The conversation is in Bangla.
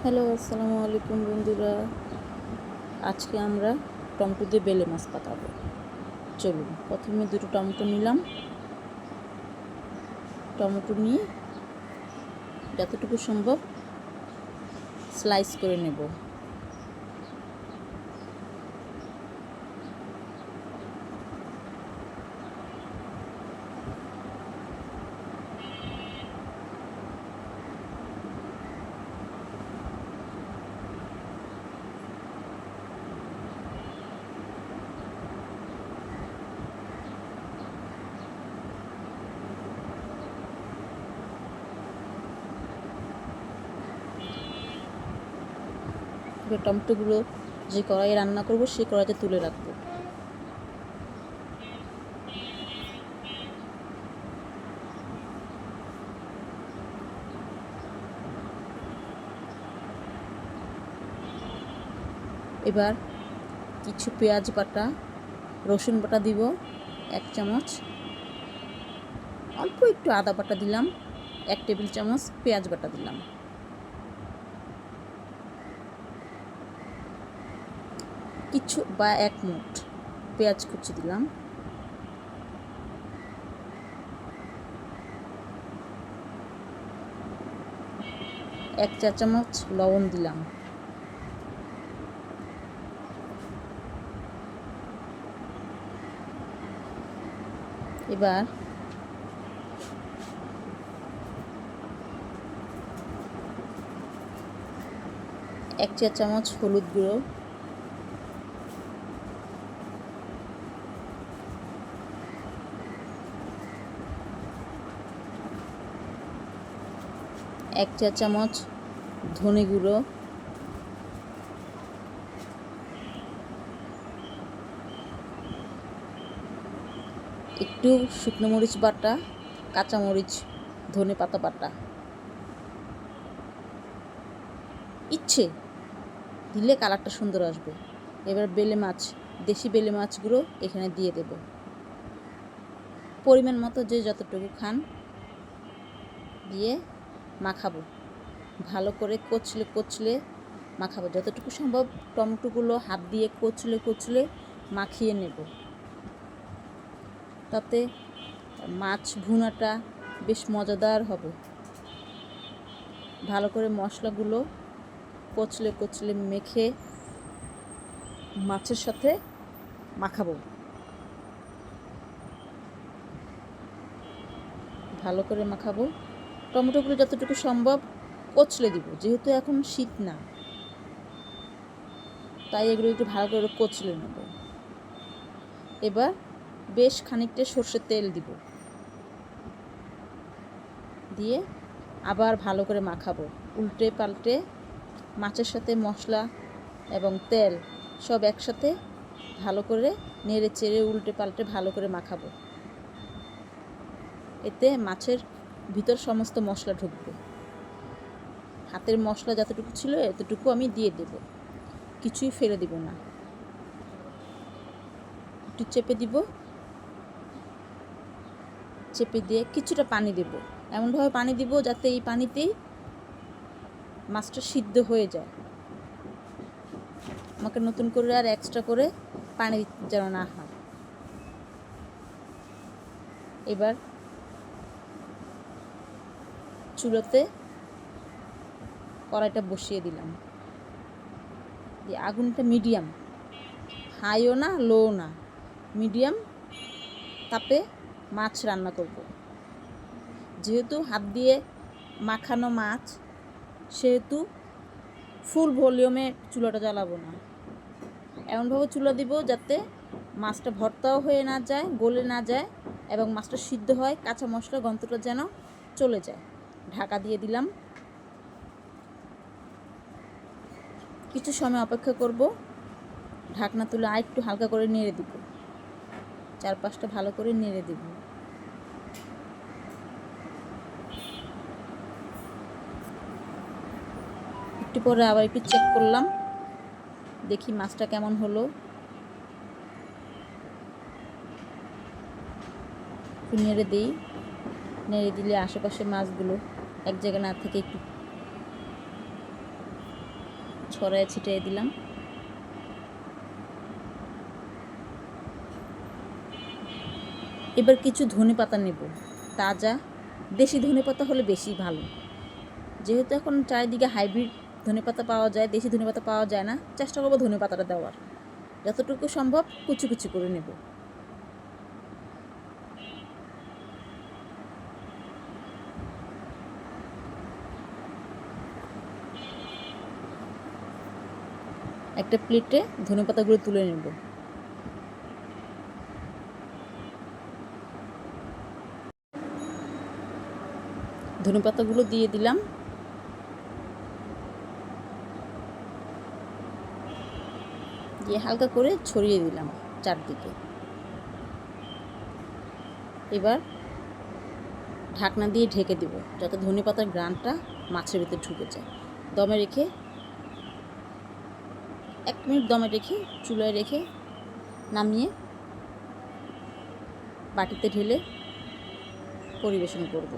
হ্যালো, আসসালামু আলাইকুম বন্ধুরা। আজকে আমরা টমেটো দিয়ে বেলে মাছ পাকাবো। চলুন, প্রথমে দুটো টমেটো নিলাম। টমেটো নিয়ে যতটুকু সম্ভব স্লাইস করে নেব। এবার টমেটোগুলো যে কড়াইয়ে রান্না করব সেই কড়াইতে তুলে রাখবো। এবার কিছু পেঁয়াজ বাটা, রসুন বাটা দিব 1 চামচ, অল্প একটু আদা বাটা দিলাম 1 টেবিল চামচ, পেঁয়াজ বাটা দিলাম, কিছু বা 1 মুঠ পেঁয়াজ কুচি দিলাম, এক চা চামচ লবণ দিলাম। এবার 1 চা চামচ হলুদ গুঁড়ো, 1 চা চামচ ধনে গুঁড়ো, একটু শুকনো মরিচ বাটা, কাঁচামরিচ, ধনে পাতা বাটা, ইচ্ছে দিলে কালারটা সুন্দর আসবে। এবার বেলে মাছ, দেশি বেলে মাছগুলো এখানে দিয়ে দেব। পরিমাণ মতো যে যতটুকু খান দিয়ে মাখাবো, ভালো করে কচলে মাখাবো। যতটুকু সম্ভব টমেটোগুলো হাত দিয়ে কচলে মাখিয়ে নেব। তাতে মাছ ভুনাটা বেশ মজাদার হবে। ভালো করে মশলাগুলো কচলে মেখে মাছের সাথে মাখাবো। ভালো করে মাখাবো। টমেটোগুলো যতটুকু সম্ভব কচলে দিব, যেহেতু এখন শীত না, তাই এগুলো একটু ভালো করে কচলে নেব। এবার বেশ খানিকটা সর্ষের তেল দিব, দিয়ে আবার ভালো করে মাখাবো। উল্টে পাল্টে মাছের সাথে মশলা এবং তেল সব একসাথে ভালো করে নেড়ে চেড়ে উল্টে পাল্টে ভালো করে মাখাবো। এতে মাছের ভিতর সমস্ত মশলা ঢুকবে। হাতের মশলা যতটুকু ছিল এতটুকু আমি দিয়ে দেব, কিছুই ফেলে দিব না। একটু চেপে দিব, চেপে দিয়ে কিছুটা পানি দেব। এমনভাবে পানি দিব যাতে এই পানিতেই মাছটা সিদ্ধ হয়ে যায়। আমাকে নতুন করে আর এক্সট্রা করে পানি যেন না হয়। এবার চুলোতে কড়াইটা বসিয়ে দিলাম, দিয়ে আগুনটা মিডিয়াম, হাইও না লো না, মিডিয়াম তাপে মাছ রান্না করব। যেহেতু হাত দিয়ে মাখানো মাছ, সেহেতু ফুল ভলিউমে চুলাটা জ্বালাবো না। এমনভাবে চুলা দিব যাতে মাছটা ভর্তাও হয়ে না যায়, গলে না যায়, এবং মাছটা সিদ্ধ হয়, কাঁচা মশলা গন্ধটা যেন চলে যায়। ঢাকা দিয়ে দিলাম, কিছু সময় অপেক্ষা করব। ঢাকনা তুলে আরেকটু হালকা করে নেড়ে দিব, চারপাশটা ভালো করে নেড়ে দিব। একটু পরে আবার একটু চেক করলাম, দেখি মাছটা কেমন হলো। একটু নেড়ে দিই, নেড়ে দিলে আশেপাশে মাছগুলো এক জায়গায় না থেকে একটু ছড়ায় ছিটিয়ে দিলাম। এবার কিছু ধনেপাতা নেব, তাজা দেশি ধনেপাতা হলে বেশি ভালো। যেহেতু এখন চারিদিকে হাইব্রিড ধনেপাতা পাওয়া যায়, দেশি ধনেপাতা পাওয়া যায় না, চেষ্টা করবো ধনেপাতাটা দেওয়ার। যতটুকু সম্ভব কুচি কুচি করে নেব। একটা প্লেটে ধনেপাতাগুলো তুলে নেব। ধনেপাতাগুলো দিয়ে দিলাম। দিয়ে হালকা করে ছড়িয়ে দিলাম চারদিকে। এবার ঢাকনা দিয়ে ঢেকে দেব, যাতে ধনেপাতার ঘ্রাণটা মাছের ভিতরে ঢুকে যায়। দমে রেখে 1 মিনিট দমে রেখে চুলায় রেখে নামিয়ে বাটিতে ঢেলে পরিবেশন করব।